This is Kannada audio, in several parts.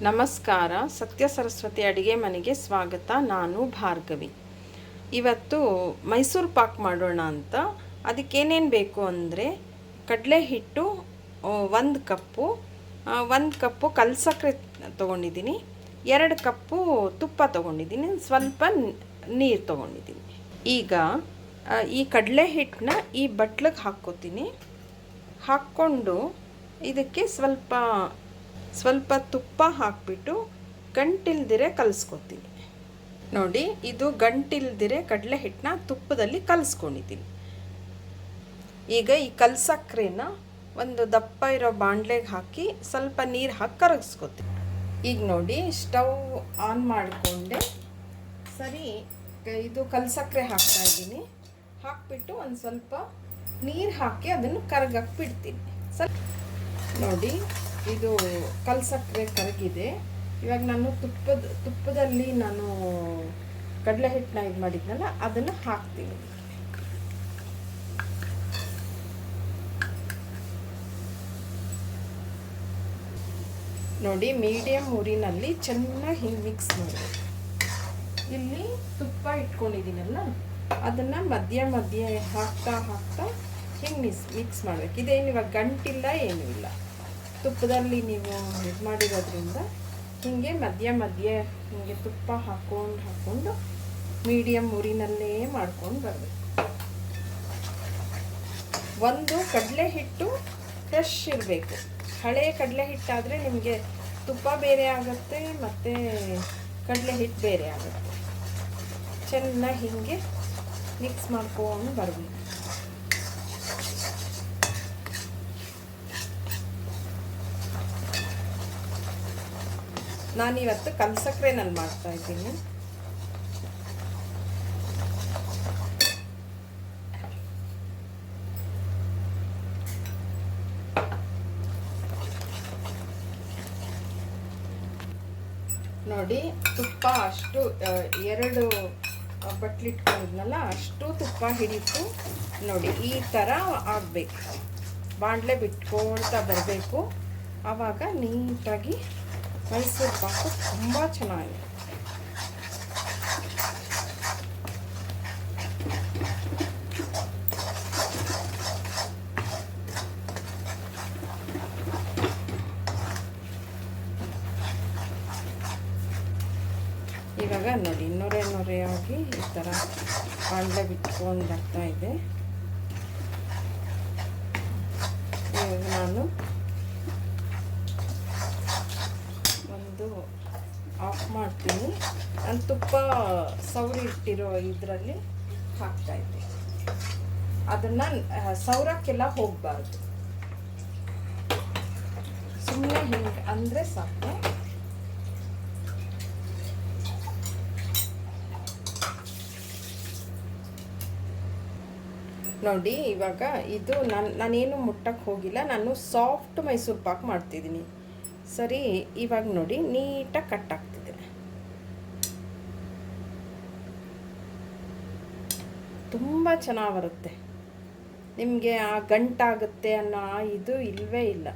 ನಮಸ್ಕಾರ. ಸತ್ಯ ಸರಸ್ವತಿ ಅಡುಗೆ ಮನೆಗೆ ಸ್ವಾಗತ. ನಾನು ಭಾರ್ಗವಿ. ಇವತ್ತು ಮೈಸೂರು ಪಾಕ್ ಮಾಡೋಣ ಅಂತ. ಅದಕ್ಕೇನೇನು ಬೇಕು ಅಂದರೆ ಕಡಲೆ ಹಿಟ್ಟು 1 ಕಪ್ಪು, 1 ಕಪ್ಪು ಕಲ್ಸಕ್ಕರೆ ತೊಗೊಂಡಿದ್ದೀನಿ, 2 ಕಪ್ಪು ತುಪ್ಪ ತೊಗೊಂಡಿದ್ದೀನಿ, ಸ್ವಲ್ಪ ನೀರು ತೊಗೊಂಡಿದ್ದೀನಿ. ಈಗ ಈ ಕಡಲೆ ಹಿಟ್ಟನ್ನ ಈ ಬಟ್ಲಿಗೆ ಹಾಕ್ಕೋತೀನಿ. ಹಾಕ್ಕೊಂಡು ಇದಕ್ಕೆ ಸ್ವಲ್ಪ ತುಪ್ಪ ಹಾಕಿಬಿಟ್ಟು ಗಂಟಿಲ್ದಿರೆ ಕಲಿಸ್ಕೊತೀನಿ. ನೋಡಿ, ಇದು ಗಂಟಿಲ್ದಿರೆ ಕಡಲೆ ಹಿಟ್ಟನ್ನ ತುಪ್ಪದಲ್ಲಿ ಕಲಿಸ್ಕೊಂಡಿದ್ದೀನಿ. ಈಗ ಈ ಕಲ್ಸಕ್ರೆನ ಒಂದು ದಪ್ಪ ಇರೋ ಬಾಣಲೆಗೆ ಹಾಕಿ ಸ್ವಲ್ಪ ನೀರು ಹಾಕಿ ಕರಗಿಸ್ಕೊತೀನಿ. ಈಗ ನೋಡಿ, ಸ್ಟವ್ ಆನ್ ಮಾಡಿಕೊಂಡೆ. ಸರಿ, ಇದು ಕಲ್ಸಕ್ರೆ ಹಾಕ್ತಾಯಿದ್ದೀನಿ. ಹಾಕಿಬಿಟ್ಟು ಒಂದು ಸ್ವಲ್ಪ ನೀರು ಹಾಕಿ ಅದನ್ನು ಕರಗಕ್ಕೆ ಬಿಡ್ತೀನಿ. ನೋಡಿ, ಇದು ಕಲ್ಸಕ್ರೆ ಕರಗಿದೆ. ಇವಾಗ ನಾನು ತುಪ್ಪದಲ್ಲಿ ನಾನು ಕಡಲೆ ಹಿಟ್ಟನ್ನ ಇದು ಮಾಡಿದ್ನಲ್ಲ ಅದನ್ನು ಹಾಕ್ತೀನಿ. ನೋಡಿ, ಮೀಡಿಯಮ್ ಉರಿನಲ್ಲಿ ಚೆನ್ನಾಗಿ ಹಿಂಗೆ ಮಿಕ್ಸ್ ಮಾಡಬೇಕು. ಇಲ್ಲಿ ತುಪ್ಪ ಇಟ್ಕೊಂಡಿದ್ದೀನಲ್ಲ ಅದನ್ನು ಮಧ್ಯ ಹಾಕ್ತಾ ಹಿಂಗೆ ಮಿಕ್ಸ್ ಮಾಡಬೇಕು. ಇದೇನು ಇವಾಗ ಗಂಟಿಲ್ಲ, ಏನೂ ಇಲ್ಲ. ತುಪ್ಪದಲ್ಲಿ ನೀವು ಇದು ಮಾಡಿರೋದ್ರಿಂದ ಹೀಗೆ ಮಧ್ಯ ಹೀಗೆ ತುಪ್ಪ ಹಾಕ್ಕೊಂಡು ಮೀಡಿಯಮ್ ಉರಿನಲ್ಲೇ ಮಾಡ್ಕೊಂಡು ಬರಬೇಕು. ಒಂದು ಕಡಲೆ ಹಿಟ್ಟು ಫ್ರೆಶ್ ಇರಬೇಕು. ಹಳೆ ಕಡಲೆ ಹಿಟ್ಟಾದರೆ ನಿಮಗೆ ತುಪ್ಪ ಬೇರೆ ಆಗುತ್ತೆ ಮತ್ತು ಕಡಲೆ ಹಿಟ್ಟು ಬೇರೆ ಆಗುತ್ತೆ. ಚೆನ್ನಾಗಿ ಹೀಗೆ ಮಿಕ್ಸ್ ಮಾಡ್ಕೊಂಡು ಬರಬೇಕು. ನಾನಿವತ್ತು ಕಲ್ಸಕ್ರೆನಲ್ಲಿ ಮಾಡ್ತಾ ಇದ್ದೀನಿ. ನೋಡಿ, ತುಪ್ಪ ಅಷ್ಟು 2 ಬಟ್ಲಿಟ್ಕೊಂಡಿದ್ನಲ್ಲ ಅಷ್ಟು ತುಪ್ಪ ಹಿಡಿತು. ನೋಡಿ, ಈ ಥರ ಆಗಬೇಕು. ಬಾಣಲೆ ಬಿಟ್ಕೊಳ್ತಾ ಬರಬೇಕು. ಆವಾಗ ನೀಟಾಗಿ ಮೈಸೂರು ಪಾಕು ತುಂಬ ಚೆನ್ನಾಗಿದೆ. ಇವಾಗ ನೋಡಿ, ನೊರೆಯಾಗಿ ಈ ಥರ ಬಾಣಲೆ ಬಿಟ್ಕೊಂಡು ಬರ್ತಾ ಇದೆ. ಇವಾಗ ನಾನು ಆಫ್ ಮಾಡ್ತೀನಿ. ನಾನು ತುಪ್ಪ ಸೌರಿ ಇಟ್ಟಿರೋ ಇದರಲ್ಲಿ ಹಾಕ್ತಾಯಿದ್ದೆ. ಅದನ್ನು ಸೌರಕ್ಕೆಲ್ಲ ಹೋಗಬಾರ್ದು, ಸುಮ್ಮನೆ ಹಿಂಗೆ ಅಂದರೆ ಸಾಕು. ನೋಡಿ, ಇವಾಗ ಇದು ನಾನೇನು ಮುಟ್ಟಕ್ಕೆ ಹೋಗಿಲ್ಲ. ನಾನು ಸಾಫ್ಟ್ ಮೈಸೂರು ಪಾಕ್ ಮಾಡ್ತಿದ್ದೀನಿ. ಸರಿ, ಇವಾಗ ನೋಡಿ ನೀಟಾಗಿ ಕಟ್ ಆಗ್ತಿದೆ. ತುಂಬ ಚೆನ್ನಾಗಿ ಬರುತ್ತೆ. ನಿಮಗೆ ಆ ಗಂಟಾಗುತ್ತೆ ಅನ್ನೋ ಇದು ಇಲ್ಲವೇ ಇಲ್ಲ.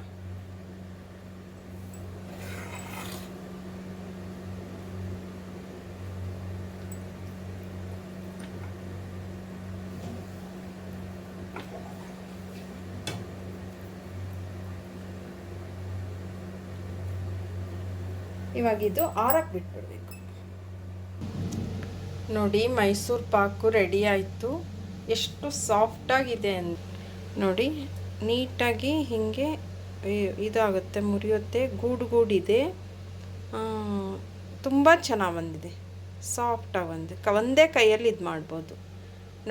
ಇವಾಗ ಇದು ಆರಕ್ಕೆ ಬಿಟ್ಬಿಡ್ಬೇಕು. ನೋಡಿ, ಮೈಸೂರು ಪಾಕು ರೆಡಿ ಆಯಿತು. ಎಷ್ಟು ಸಾಫ್ಟಾಗಿದೆ ಅಂತ ನೋಡಿ. ನೀಟಾಗಿ ಹೀಗೆ ಇದಾಗುತ್ತೆ, ಮುರಿಯುತ್ತೆ, ಗೂಡಿದೆ. ತುಂಬ ಚೆನ್ನಾಗಿ ಬಂದಿದೆ, ಸಾಫ್ಟಾಗಿ ಬಂದಿದೆ. ಒಂದೇ ಕೈಯಲ್ಲಿ ಇದು ಮಾಡ್ಬೋದು.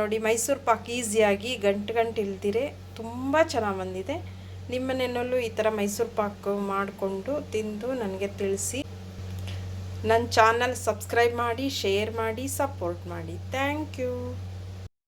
ನೋಡಿ, ಮೈಸೂರು ಪಾಕ್ ಈಸಿಯಾಗಿ ಗಂಟು ಇಲ್ದಿರೆ ತುಂಬ ಚೆನ್ನಾಗಿ ಬಂದಿದೆ. ನಿಮ್ಮನೆಯಲ್ಲೂ ಈ ಥರ ಮೈಸೂರು ಪಾಕ್ ಮಾಡಿಕೊಂಡು ತಿಂದು ನನಗೆ ತಿಳಿಸಿ. ನನ್ನ ಚಾನಲ್ ಸಬ್ಸ್ಕ್ರೈಬ್ ಮಾಡಿ, ಶೇರ್ ಮಾಡಿ, ಸಪೋರ್ಟ್ ಮಾಡಿ. Thank you.